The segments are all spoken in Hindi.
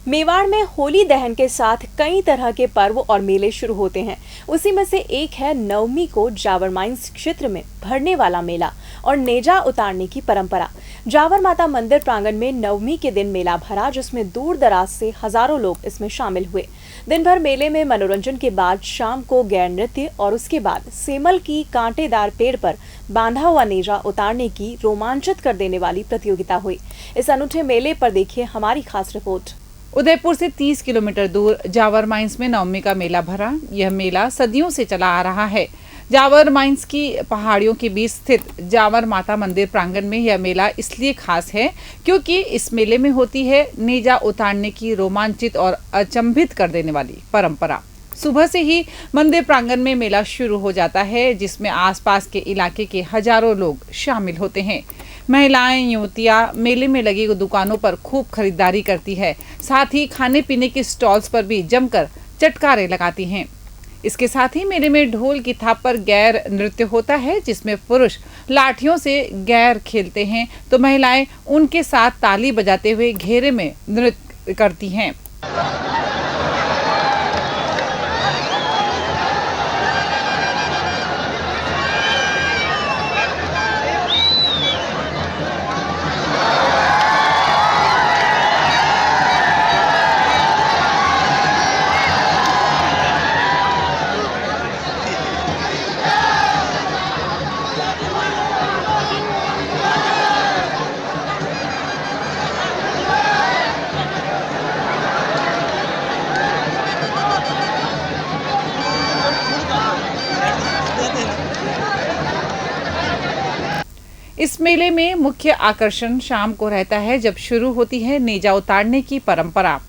मेवाड़ में होली दहन के साथ कई तरह के पर्व और मेले शुरू होते हैं। उसी में से एक है नवमी को जावर माइंस क्षेत्र में भरने वाला मेला और नेजा उतारने की परंपरा। जावर माता मंदिर प्रांगण में नवमी के दिन मेला भरा, जिसमें दूर दराज से हजारों लोग इसमें शामिल हुए। दिन भर मेले में मनोरंजन के बाद शाम को गैर नृत्य और उसके बाद सेमल की कांटेदार पेड़ पर बांधा हुआ नेजा उतारने की रोमांचित कर देने वाली प्रतियोगिता हुई। इस अनूठे मेले पर देखिए हमारी खास रिपोर्ट। उदयपुर से 30 किलोमीटर दूर जावर माइंस में नवमी का मेला भरा। यह मेला सदियों से चला आ रहा है। जावर माइंस की पहाड़ियों के बीच स्थित जावर माता मंदिर प्रांगण में यह मेला इसलिए खास है क्योंकि इस मेले में होती है नेजा उतारने की रोमांचित और अचंभित कर देने वाली परंपरा। सुबह से ही मंदिर प्रांगण में मेला शुरू हो जाता है, जिसमें आसपास के इलाके के हजारों लोग शामिल होते हैं। महिलाएं, युवतियां मेले में लगी दुकानों पर खूब खरीदारी करती है। साथ ही खाने पीने के स्टॉल्स पर भी जमकर चटकारे लगाती हैं। इसके साथ ही मेले में ढोल की थाप पर गैर नृत्य होता है, जिसमें पुरुष लाठियों से गैर खेलते हैं तो महिलाएं उनके साथ ताली बजाते हुए घेरे में नृत्य करती हैं। इस मेले में मुख्य आकर्षण शाम को रहता है, जब शुरू होती है नेजा उतारने की परंपरा।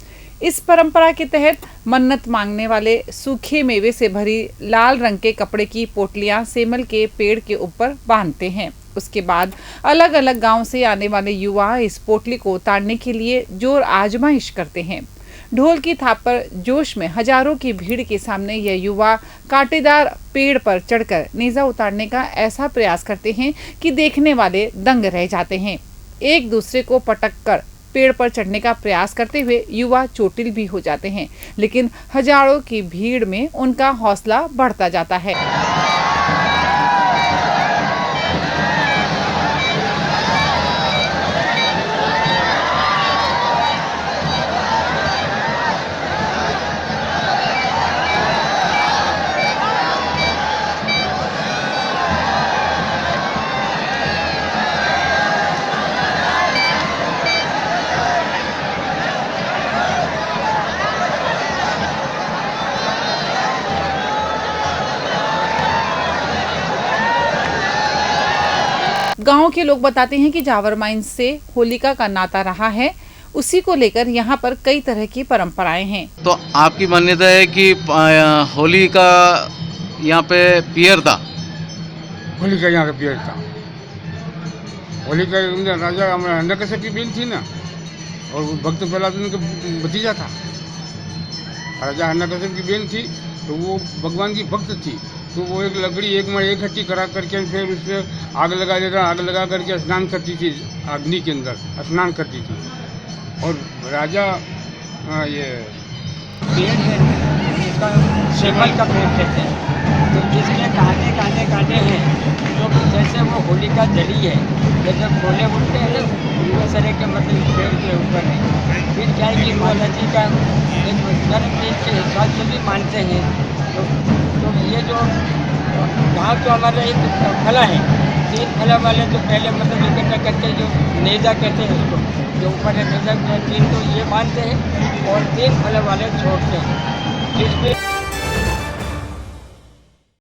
इस परंपरा के तहत मन्नत मांगने वाले सूखे मेवे से भरी लाल रंग के कपड़े की पोटलियां सेमल के पेड़ के ऊपर बांधते हैं। उसके बाद अलग अलग गांव से आने वाले युवा इस पोटली को उतारने के लिए जोर आजमाइश करते हैं। ढोल की थाप पर जोश में हजारों की भीड़ के सामने यह युवा कांटेदार पेड़ पर चढ़कर नेजा उतारने का ऐसा प्रयास करते हैं कि देखने वाले दंग रह जाते हैं। एक दूसरे को पटक कर पेड़ पर चढ़ने का प्रयास करते हुए युवा चोटिल भी हो जाते हैं, लेकिन हजारों की भीड़ में उनका हौसला बढ़ता जाता है। गांव के लोग बताते हैं कि जावर माइंस से होलिका का नाता रहा है। उसी को लेकर यहाँ पर कई तरह की परंपराएं हैं। तो आपकी मान्यता है कि होली का यहाँ पे पियर था? होली का यहाँ का पियर था। होली का राजा हिरण्यकश्यप की बेन थी ना, और भक्त प्रहलाद उनका भतीजा था। राजा हिरण्यकश्यप की बेन थी, तो वो भगवान की भक्त थी। तो वो एक लकड़ी एक में इकट्ठी करा करके फिर उसमें आग लगा देता, आग लगा करके स्नान करती थी, अग्नि के अंदर स्नान करती थी। और राजा ये पेड़ है जिसका सेमल का पेड़ कहते हैं, तो जिसके कांटे कांटे कांटे हैं, तो जैसे वो होलिका जली है, जैसे खोले उठते हैं उस तरह के मतलब पेड़ के ऊपर है। फिर क्या है कि माता जी का एक जन्मदिन के हिसाब से भी मानते हैं। तो ये जो घास तो हमारा एक फला है, 3 फला वाले तो पहले मतलब इकट्ठा करके जो नेजा कहते हैं उसको, जो ऊपर है नेजा 3 तो ये मानते हैं और 3 फला वाले छोड़ते हैं, जिसमें